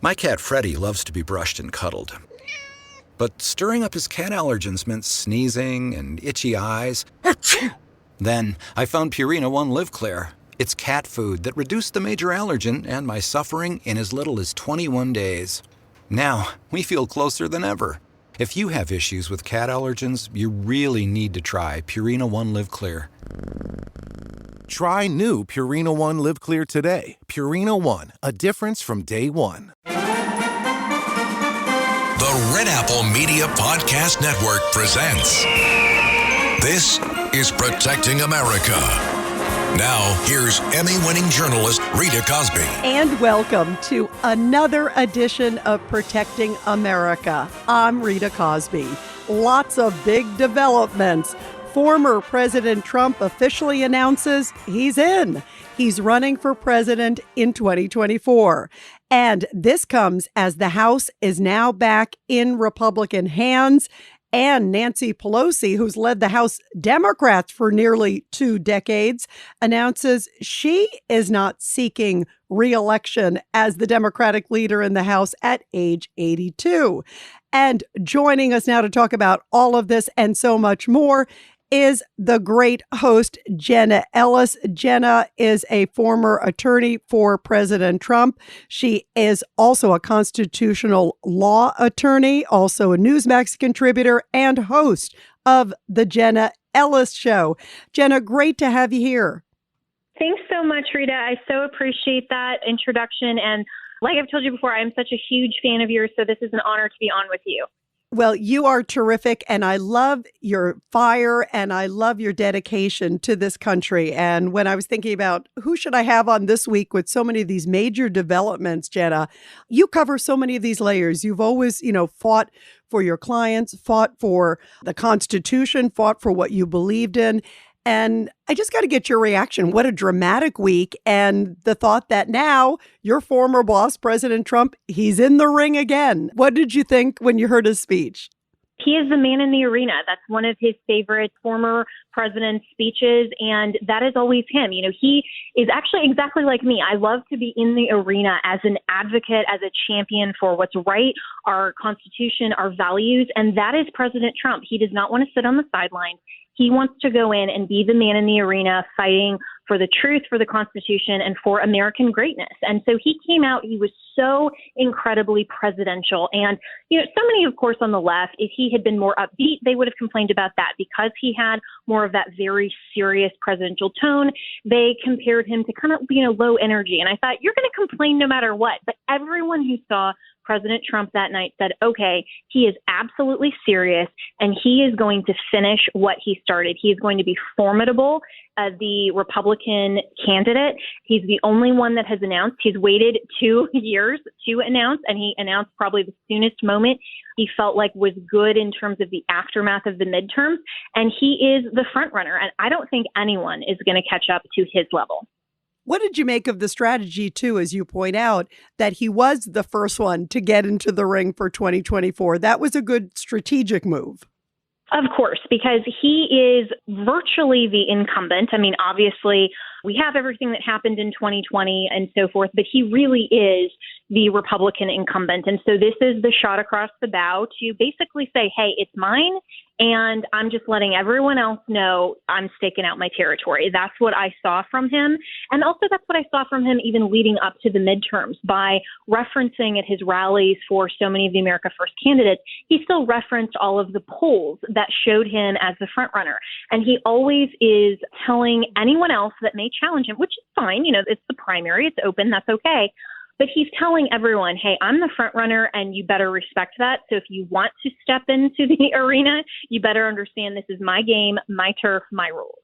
My cat Freddie loves to be brushed and cuddled. But stirring up his cat allergens meant sneezing and itchy eyes. Then I found Purina One Live Clear. It's cat food that reduced the major allergen and my suffering in as little as 21 days. Now, we feel closer than ever. If you have issues with cat allergens, you really need to try Purina One Live Clear. Try new Purina One Live Clear today. Purina One, a difference from day one. The Red Apple Media Podcast Network presents This is Protecting America. Now, here's Emmy-winning journalist Rita Cosby. And welcome to another edition of Protecting America. I'm Rita Cosby. Lots of big developments. Former President Trump officially announces he's in. He's running for president in 2024. And this comes as the House is now back in Republican hands. And Nancy Pelosi, who's led the House Democrats for nearly 2 decades, announces she is not seeking re-election as the Democratic leader in the House at age 82. And joining us now to talk about all of this and so much more is the great host, Jenna Ellis. Jenna is a former attorney for President Trump. She is also a constitutional law attorney, also a Newsmax contributor, and host of the Jenna Ellis Show. Jenna, great to have you here. Thanks so much, Rita. I so appreciate that introduction. And like I've told you before, I'm such a huge fan of yours, so this is an honor to be on with you. Well, you are terrific, and I love your fire, and I love your dedication to this country. And when I was thinking about who should I have on this week with so many of these major developments, Jenna, you cover so many of these layers. You've always, fought for your clients, fought for the Constitution, fought for what you believed in. And I just got to get your reaction. What a dramatic week. And the thought that now your former boss, President Trump, he's in the ring again. What did you think when you heard his speech? He is the man in the arena. That's one of his favorite former president's speeches, and that is always him. He is actually exactly like me. I love to be in the arena as an advocate, as a champion for what's right, our Constitution, our values, and that is President Trump. He does not want to sit on the sidelines. He wants to go in and be the man in the arena fighting for the truth, for the Constitution, and for American greatness. And so he came out, he was so incredibly presidential. And, so many, of course, on the left, if he had been more upbeat, they would have complained about that. Because he had more of that very serious presidential tone, they compared him to kind of, low energy. And I thought, you're going to complain no matter what. But everyone who saw President Trump that night said, okay, he is absolutely serious and he is going to finish what he started. He is going to be formidable as the Republican candidate. He's the only one that has announced. He's waited 2 years to announce, and he announced probably the soonest moment he felt like was good in terms of the aftermath of the midterms. And he is the front runner. And I don't think anyone is going to catch up to his level. What did you make of the strategy, too, as you point out, that he was the first one to get into the ring for 2024? That was a good strategic move. Of course, because he is virtually the incumbent. I mean, obviously, we have everything that happened in 2020 and so forth, but he really is the Republican incumbent. And so this is the shot across the bow to basically say, hey, it's mine. And I'm just letting everyone else know I'm staking out my territory. That's what I saw from him. And also that's what I saw from him even leading up to the midterms by referencing at his rallies for so many of the America First candidates. He still referenced all of the polls that showed him as the front runner. And he always is telling anyone else that may challenge him, which is fine. It's the primary. It's open. That's okay. But he's telling everyone, hey, I'm the front runner and you better respect that. So if you want to step into the arena, you better understand this is my game, my turf, my rules.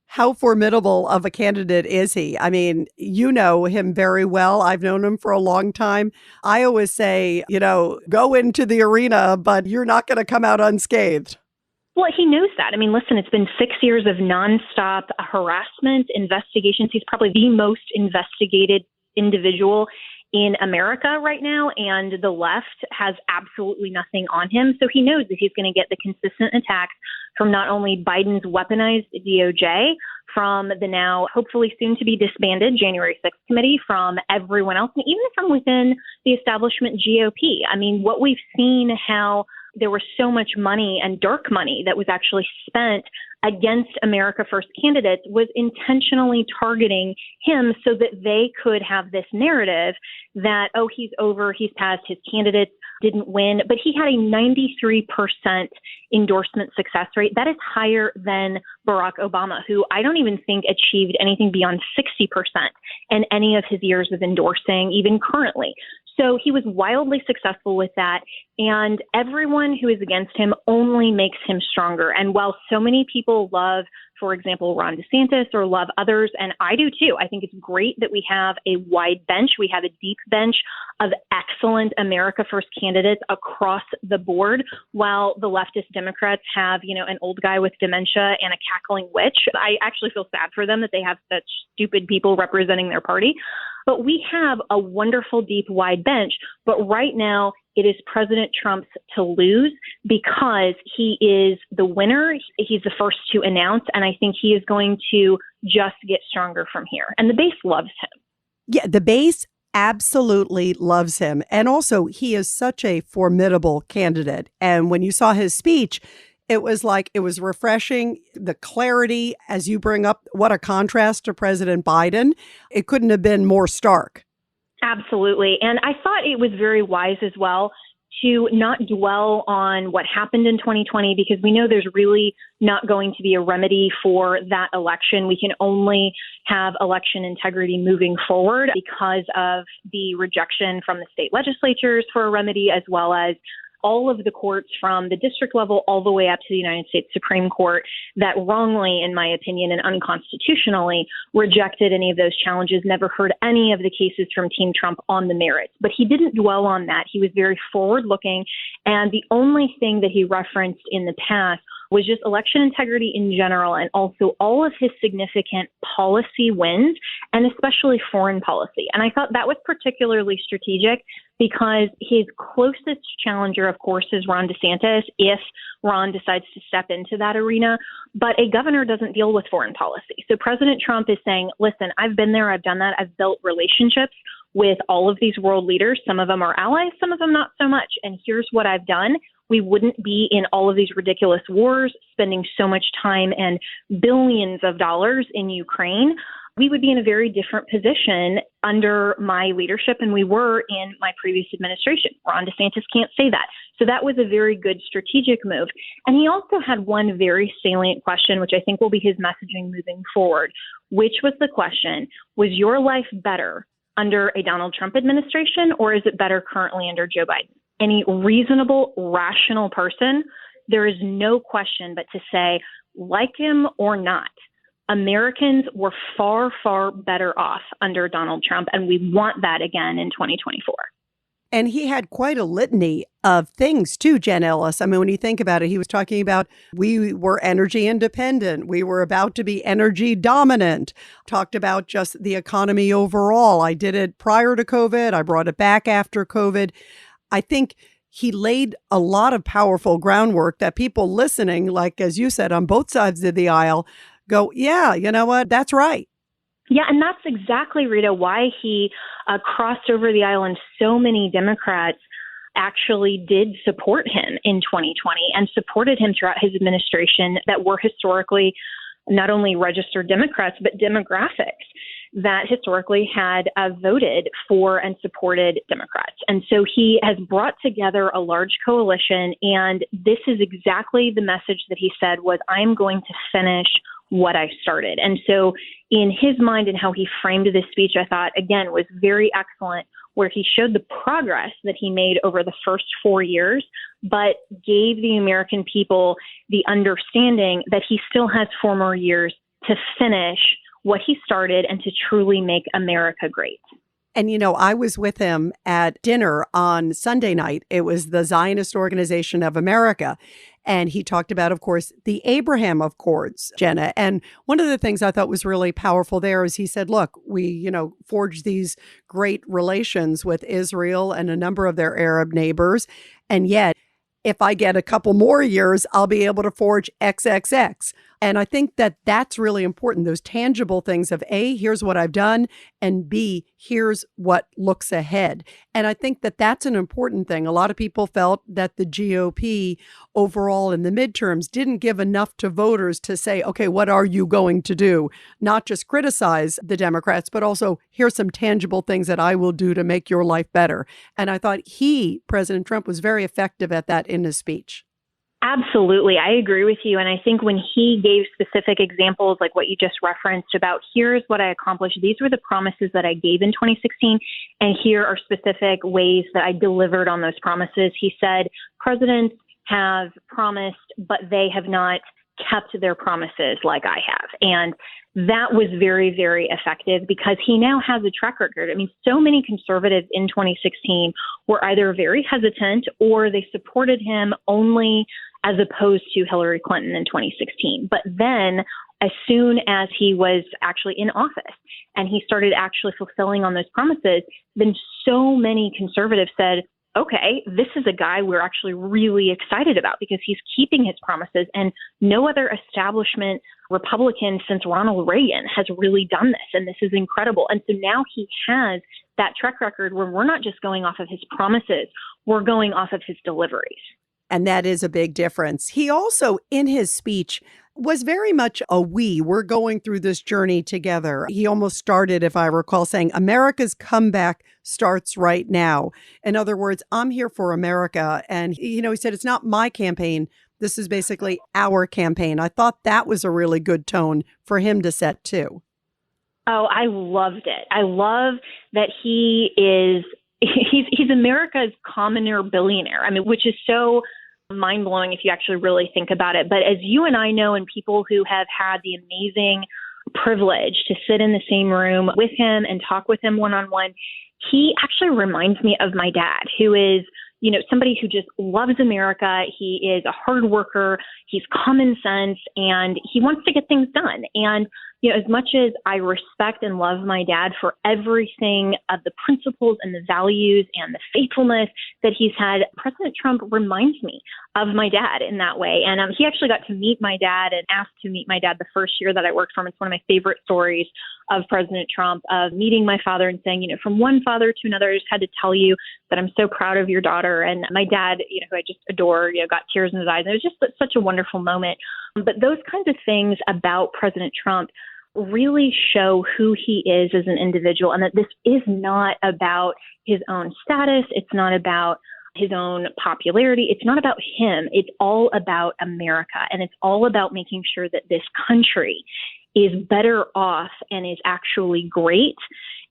How formidable of a candidate is he? I mean, you know him very well. I've known him for a long time. I always say, go into the arena, but you're not going to come out unscathed. Well, he knows that. I mean, listen, it's been 6 years of nonstop harassment, investigations. He's probably the most investigated individual in America right now, and the left has absolutely nothing on him. So he knows that he's going to get the consistent attacks from not only Biden's weaponized DOJ, from the now hopefully soon to be disbanded January 6th committee, from everyone else, and even from within the establishment GOP. I mean, what we've seen, how there was so much money and dark money that was actually spent against America First candidates, was intentionally targeting him so that they could have this narrative that, oh, he's over, he's passed, his candidates didn't win. But he had a 93% endorsement success rate. That is higher than Barack Obama, who I don't even think achieved anything beyond 60% in any of his years of endorsing, even currently. So he was wildly successful with that. And everyone who is against him only makes him stronger. And while so many people love, for example, Ron DeSantis or love others, and I do too, I think it's great that we have a wide bench. We have a deep bench of excellent America First candidates across the board, while the leftist Democrats have, an old guy with dementia and a cackling witch. I actually feel sad for them that they have such stupid people representing their party. But we have a wonderful, deep, wide bench. But right now, it is President Trump's to lose because he is the winner. He's the first to announce, and I think he is going to just get stronger from here. And the base loves him. Yeah, the base absolutely loves him. And also, he is such a formidable candidate. And when you saw his speech, it was refreshing. The clarity, as you bring up, what a contrast to President Biden. It couldn't have been more stark. Absolutely. And I thought it was very wise as well to not dwell on what happened in 2020, because we know there's really not going to be a remedy for that election. We can only have election integrity moving forward because of the rejection from the state legislatures for a remedy, as well as all of the courts from the district level all the way up to the United States Supreme Court that wrongly, in my opinion, and unconstitutionally rejected any of those challenges, never heard any of the cases from Team Trump on the merits. But he didn't dwell on that. He was very forward-looking, and the only thing that he referenced in the past was just election integrity in general, and also all of his significant policy wins, and especially foreign policy. And I thought that was particularly strategic because his closest challenger, of course, is Ron DeSantis, if Ron decides to step into that arena. But a governor doesn't deal with foreign policy. So President Trump is saying, listen, I've been there, I've done that, I've built relationships with all of these world leaders. Some of them are allies, some of them not so much. And here's what I've done. We wouldn't be in all of these ridiculous wars, spending so much time and billions of dollars in Ukraine. We would be in a very different position under my leadership, and we were in my previous administration. Ron DeSantis can't say that. So that was a very good strategic move. And he also had one very salient question, which I think will be his messaging moving forward, which was the question, was your life better under a Donald Trump administration, or is it better currently under Joe Biden? Any reasonable, rational person, there is no question but to say, like him or not, Americans were far, far better off under Donald Trump, and we want that again in 2024. And he had quite a litany of things too, Jenna Ellis. I mean, when you think about it, he was talking about we were energy independent. We were about to be energy dominant. Talked about just the economy overall. I did it prior to COVID. I brought it back after COVID. I think he laid a lot of powerful groundwork that people listening, like, as you said, on both sides of the aisle, go, yeah, you know what? That's right. Yeah, and that's exactly, Rita, why he crossed over the aisle, and so many Democrats actually did support him in 2020 and supported him throughout his administration that were historically not only registered Democrats, but demographics that historically had voted for and supported Democrats. And so he has brought together a large coalition, and this is exactly the message that he said was, I'm going to finish what I started. And so in his mind and how he framed this speech, I thought, again, was very excellent, where he showed the progress that he made over the first 4 years, but gave the American people the understanding that he still has 4 more years to finish what he started and to truly make America great. And, I was with him at dinner on Sunday night. It was the Zionist Organization of America. And he talked about, of course, the Abraham Accords, Jenna. And one of the things I thought was really powerful there is he said, look, we, forged these great relations with Israel and a number of their Arab neighbors. And yet, if I get a couple more years, I'll be able to forge XXX. And I think that that's really important. Those tangible things of A, here's what I've done, and B, here's what looks ahead. And I think that that's an important thing. A lot of people felt that the GOP overall in the midterms didn't give enough to voters to say, okay, what are you going to do? Not just criticize the Democrats, but also here's some tangible things that I will do to make your life better. And I thought President Trump, was very effective at that in his speech. Absolutely. I agree with you. And I think when he gave specific examples like what you just referenced about here's what I accomplished, these were the promises that I gave in 2016, and here are specific ways that I delivered on those promises. He said, presidents have promised, but they have not kept their promises like I have. And that was very, very effective because he now has a track record. I mean, so many conservatives in 2016 were either very hesitant or they supported him only as opposed to Hillary Clinton in 2016. But then as soon as he was actually in office and he started actually fulfilling on those promises, then so many conservatives said, okay, this is a guy we're actually really excited about because he's keeping his promises, and no other establishment Republican since Ronald Reagan has really done this, and this is incredible. And so now he has that track record where we're not just going off of his promises, we're going off of his deliveries. And that is a big difference. He also, in his speech, was very much we're going through this journey together. He almost started, if I recall, saying, America's comeback starts right now. In other words, I'm here for America. And, he said, it's not my campaign. This is basically our campaign. I thought that was a really good tone for him to set, too. Oh, I loved it. I love that he's America's commoner billionaire. I mean, which is so mind-blowing if you actually really think about it. But as you and I know, and people who have had the amazing privilege to sit in the same room with him and talk with him one-on-one, he actually reminds me of my dad, who is, somebody who just loves America. He is a hard worker. He's common sense, and he wants to get things done. And as much as I respect and love my dad for everything of the principles and the values and the faithfulness that he's had, President Trump reminds me of my dad in that way. And he actually got to meet my dad and asked to meet my dad the first year that I worked for him. It's one of my favorite stories of President Trump, of meeting my father and saying, from one father to another, I just had to tell you that I'm so proud of your daughter. And my dad, who I just adore, got tears in his eyes. And it was just such a wonderful moment. But those kinds of things about President Trump really show who he is as an individual, and that this is not about his own status. It's not about his own popularity. It's not about him. It's all about America. And it's all about making sure that this country is better off and is actually great.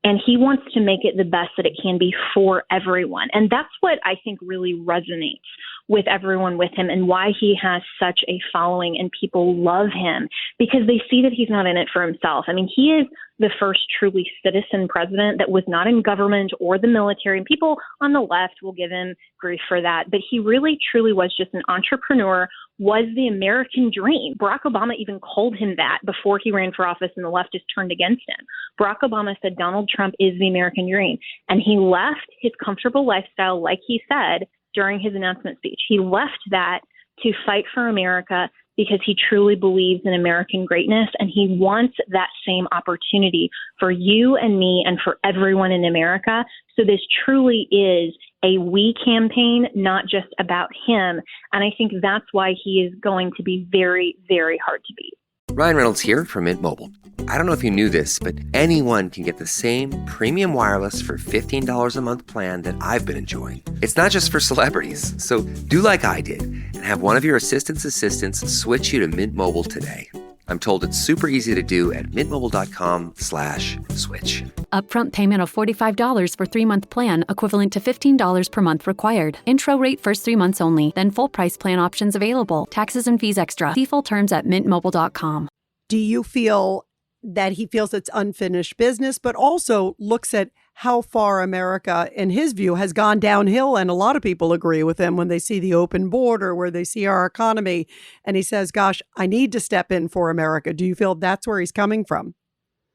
And he wants to make it the best that it can be for everyone. And that's what I think really resonates with everyone with him, and why he has such a following and people love him, because they see that he's not in it for himself. I mean, he is the first truly citizen president that was not in government or the military. And people on the left will give him grief for that. But he really, truly was just an entrepreneur, was the American dream. Barack Obama even called him that before he ran for office and the leftists turned against him. Barack Obama said Donald Trump is the American dream. And he left his comfortable lifestyle, like he said during his announcement speech. He left that to fight for America because he truly believes in American greatness, and he wants that same opportunity for you and me and for everyone in America. So this truly is a we campaign, not just about him. And I think that's why he is going to be very, very hard to beat. Ryan Reynolds here from Mint Mobile. I don't know if you knew this, but anyone can get the same premium wireless for $15 a month plan that I've been enjoying. It's not just for celebrities. So do like I did and have one of your assistant's assistants switch you to Mint Mobile today. I'm told it's super easy to do at mintmobile.com/switch. Upfront payment of $45 for 3-month plan, equivalent to $15 per month required. Intro rate first 3 months only, then full price plan options available. Taxes and fees extra. See full terms at mintmobile.com. Do you feel that he feels it's unfinished business, but also looks at how far America, in his view, has gone downhill. And a lot of people agree with him when they see the open border, where they see our economy. And he says, gosh, I need to step in for America. Do you feel that's where he's coming from?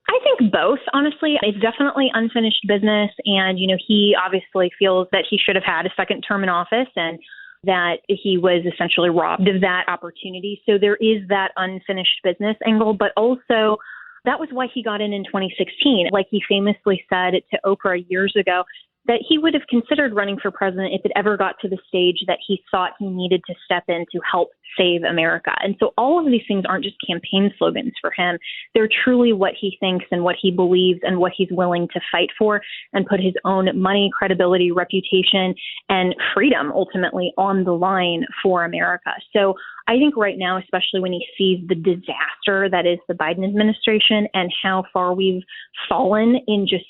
I think both, honestly. It's definitely unfinished business. And, he obviously feels that he should have had a second term in office and that he was essentially robbed of that opportunity. So there is that unfinished business angle, but also that was why he got in 2016. Like he famously said to Oprah years ago, that he would have considered running for president if it ever got to the stage that he thought he needed to step in to help save America. And so all of these things aren't just campaign slogans for him. They're truly what he thinks and what he believes and what he's willing to fight for and put his own money, credibility, reputation, and freedom ultimately on the line for America. So I think right now, especially when he sees the disaster that is the Biden administration and how far we've fallen in just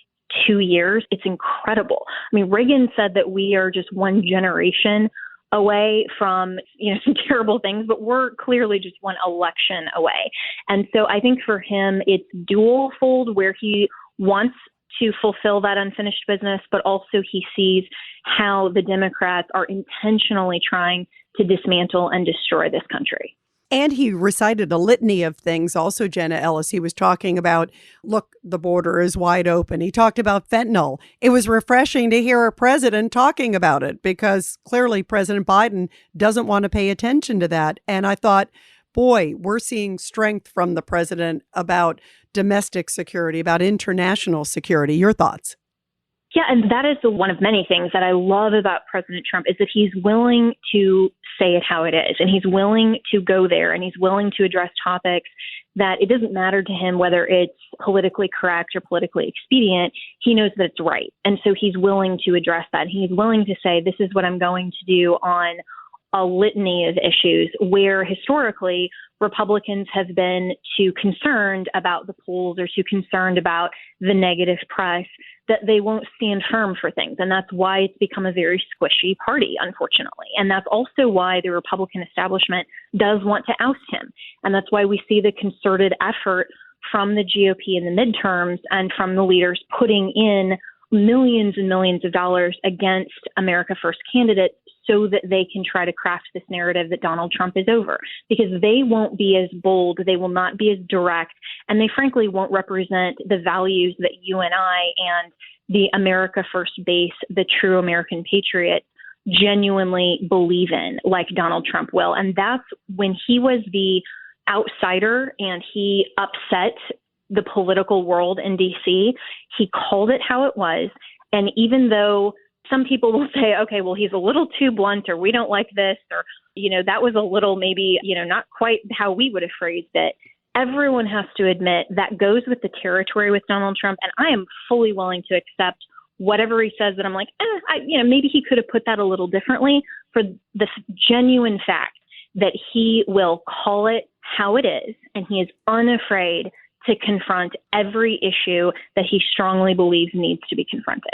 2 years, it's incredible. I mean, Reagan said that we are just one generation away from, some terrible things, but we're clearly just one election away. And so I think for him, it's dual fold where he wants to fulfill that unfinished business, but also he sees how the Democrats are intentionally trying to dismantle and destroy this country. And he recited a litany of things. Also, Jenna Ellis, he was talking about, look, the border is wide open. He talked about fentanyl. It was refreshing to hear a president talking about it because clearly President Biden doesn't want to pay attention to that. And I thought, boy, we're seeing strength from the president about domestic security, about international security. Your thoughts? Yeah, and that is one of many things that I love about President Trump is that he's willing to say it how it is, and he's willing to go there, and he's willing to address topics that it doesn't matter to him whether it's politically correct or politically expedient. He knows that it's right, and so he's willing to address that. He's willing to say, this is what I'm going to do on a litany of issues where historically Republicans have been too concerned about the polls or too concerned about the negative press that they won't stand firm for things. And that's why it's become a very squishy party, unfortunately. And that's also why the Republican establishment does want to oust him. And that's why we see the concerted effort from the GOP in the midterms and from the leaders putting in millions and millions of dollars against America First candidates so that they can try to craft this narrative that Donald Trump is over, because they won't be as bold, they will not be as direct, and they frankly won't represent the values that you and I and the America First base, the true American patriot, genuinely believe in, like Donald Trump will. And that's when he was the outsider and he upset the political world in D.C., he called it how it was. And even though some people will say, okay, well, he's a little too blunt, or we don't like this, or, that was a little maybe, not quite how we would have phrased it. Everyone has to admit that goes with the territory with Donald Trump. And I am fully willing to accept whatever he says that I'm like, maybe he could have put that a little differently, for the genuine fact that he will call it how it is. And he is unafraid to confront every issue that he strongly believes needs to be confronted.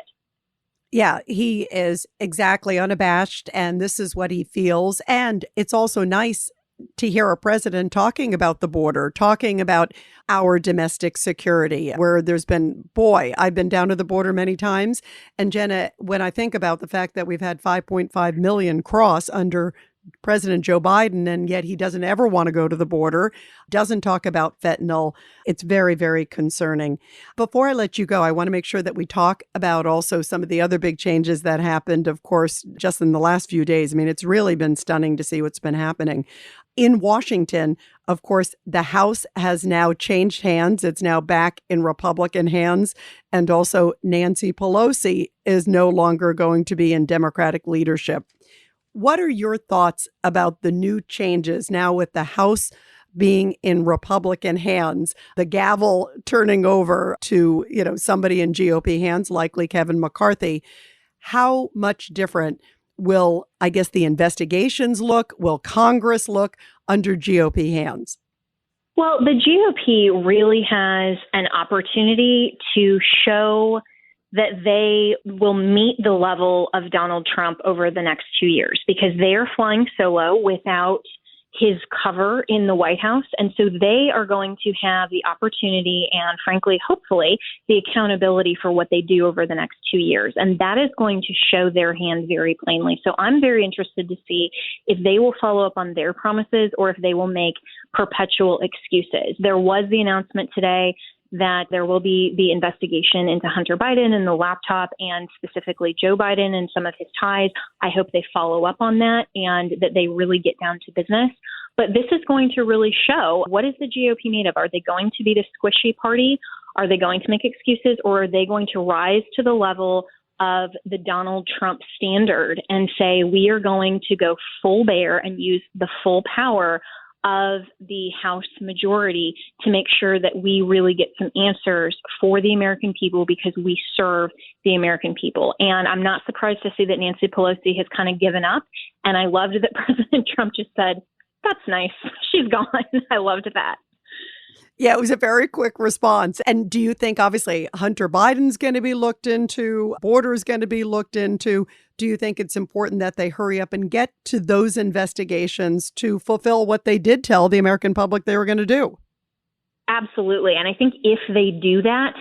Yeah, he is exactly unabashed, and this is what he feels. And it's also nice to hear a president talking about the border, talking about our domestic security, where there's been, I've been down to the border many times. And Jenna, when I think about the fact that we've had 5.5 million cross under President Joe Biden, and yet he doesn't ever want to go to the border, doesn't talk about fentanyl. It's very, very concerning. Before I let you go, I want to make sure that we talk about also some of the other big changes that happened, of course, just in the last few days. I mean, it's really been stunning to see what's been happening. In Washington, of course, the House has now changed hands. It's now back in Republican hands. And also Nancy Pelosi is no longer going to be in Democratic leadership. What are your thoughts about the new changes now with the House being in Republican hands, the gavel turning over to, somebody in GOP hands, likely Kevin McCarthy? How much different will, I guess, the investigations look? Will Congress look under GOP hands? Well, the GOP really has an opportunity to show that they will meet the level of Donald Trump over the next 2 years, because they are flying solo without his cover in the White House. And so they are going to have the opportunity and, frankly, hopefully, the accountability for what they do over the next 2 years. And that is going to show their hand very plainly. So I'm very interested to see if they will follow up on their promises or if they will make perpetual excuses. There was the announcement today that there will be the investigation into Hunter Biden and the laptop, and specifically Joe Biden and some of his ties. I hope they follow up on that and that they really get down to business. But this is going to really show, what is the GOP made of? Are they going to be the squishy party? Are they going to make excuses, or are they going to rise to the level of the Donald Trump standard and say, we are going to go full bear and use the full power of the House majority to make sure that we really get some answers for the American people, because we serve the American people. And I'm not surprised to see that Nancy Pelosi has kind of given up. And I loved that President Trump just said, that's nice. She's gone. I loved that. Yeah, it was a very quick response. And do you think, obviously, Hunter Biden's going to be looked into, border's going to be looked into? Do you think it's important that they hurry up and get to those investigations to fulfill what they did tell the American public they were going to do? Absolutely. And I think if they do that,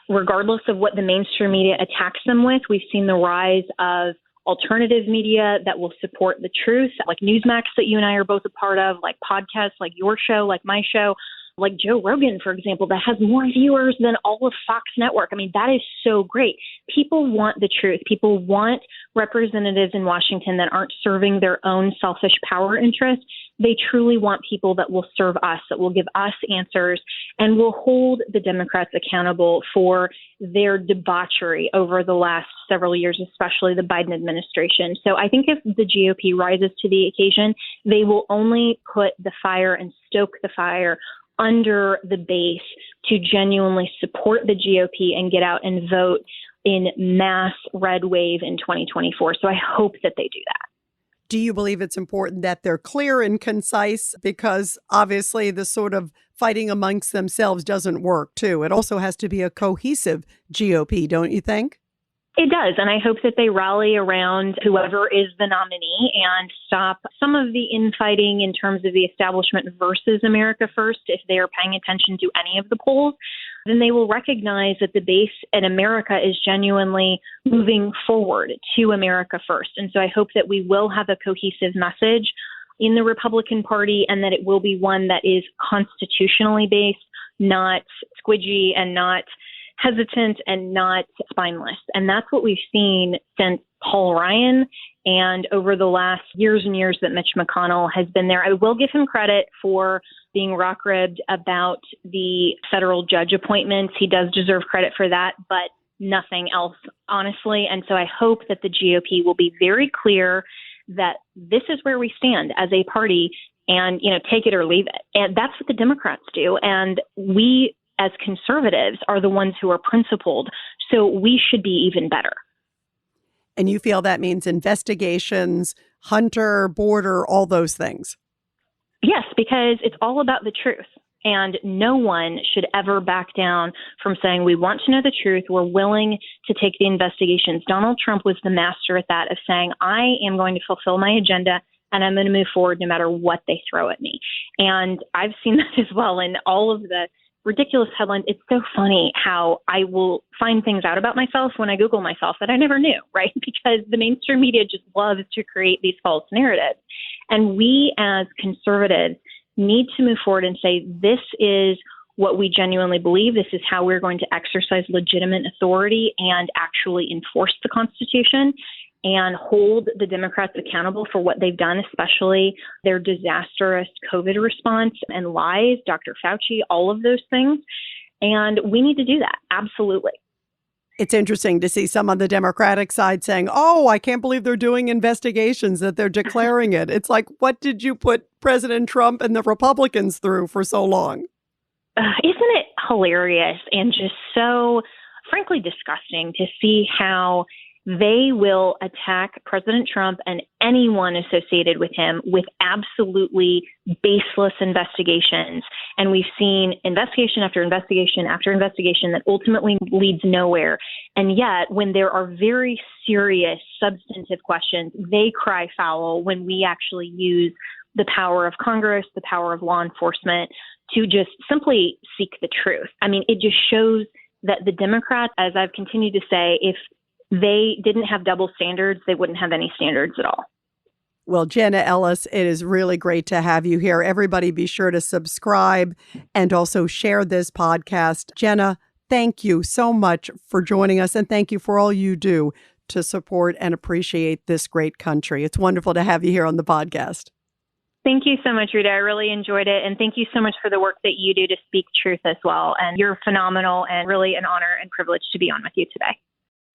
regardless of what the mainstream media attacks them with, we've seen the rise of alternative media that will support the truth, like Newsmax that you and I are both a part of, like podcasts like your show, like my show, like Joe Rogan, for example, that has more viewers than all of Fox Network. I mean, that is so great. People want the truth. People want representatives in Washington that aren't serving their own selfish power interests. They truly want people that will serve us, that will give us answers, and will hold the Democrats accountable for their debauchery over the last several years, especially the Biden administration. So I think if the GOP rises to the occasion, they will only put the fire and stoke the fire under the base to genuinely support the GOP and get out and vote in mass red wave in 2024. So I hope that they do that. Do you believe it's important that they're clear and concise? Because obviously the sort of fighting amongst themselves doesn't work, too. It also has to be a cohesive GOP, don't you think? It does. And I hope that they rally around whoever is the nominee and stop some of the infighting in terms of the establishment versus America First. If they are paying attention to any of the polls, then they will recognize that the base in America is genuinely moving forward to America First. And so I hope that we will have a cohesive message in the Republican Party, and that it will be one that is constitutionally based, not squidgy and not hesitant and not spineless. And that's what we've seen since Paul Ryan and over the last years and years that Mitch McConnell has been there. I will give him credit for being rock-ribbed about the federal judge appointments. He does deserve credit for that, but nothing else, honestly. And so I hope that the GOP will be very clear that this is where we stand as a party, and, take it or leave it. And that's what the Democrats do. And we, as conservatives, are the ones who are principled. So we should be even better. And you feel that means investigations, Hunter, border, all those things? Yes, because it's all about the truth. And no one should ever back down from saying, we want to know the truth. We're willing to take the investigations. Donald Trump was the master at that, of saying, I am going to fulfill my agenda and I'm going to move forward no matter what they throw at me. And I've seen that as well in all of the ridiculous headlines. It's so funny how I will find things out about myself when I Google myself that I never knew, right? Because the mainstream media just loves to create these false narratives. And we as conservatives need to move forward and say, this is what we genuinely believe. This is how we're going to exercise legitimate authority and actually enforce the Constitution and hold the Democrats accountable for what they've done, especially their disastrous COVID response and lies, Dr. Fauci, all of those things. And we need to do that. Absolutely. It's interesting to see some on the Democratic side saying, oh, I can't believe they're doing investigations, that they're declaring it. It's like, what did you put President Trump and the Republicans through for so long? Isn't it hilarious and just so, frankly, disgusting to see how they will attack President Trump and anyone associated with him with absolutely baseless investigations. And we've seen investigation after investigation after investigation that ultimately leads nowhere. And yet, when there are very serious substantive questions, they cry foul when we actually use the power of Congress, the power of law enforcement to just simply seek the truth. I mean, it just shows that the Democrats, as I've continued to say, if they didn't have double standards, they wouldn't have any standards at all. Well, Jenna Ellis, it is really great to have you here. Everybody be sure to subscribe and also share this podcast. Jenna, thank you so much for joining us, and thank you for all you do to support and appreciate this great country. It's wonderful to have you here on the podcast. Thank you so much, Rita. I really enjoyed it. And thank you so much for the work that you do to speak truth as well. And you're phenomenal and really an honor and privilege to be on with you today.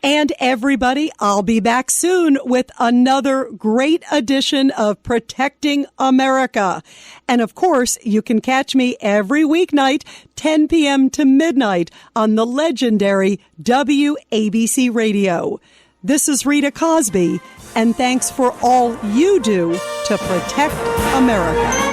And everybody, I'll be back soon with another great edition of Protecting America. And of course, you can catch me every weeknight, 10 p.m. to midnight on the legendary WABC Radio. This is Rita Cosby, and thanks for all you do to protect America.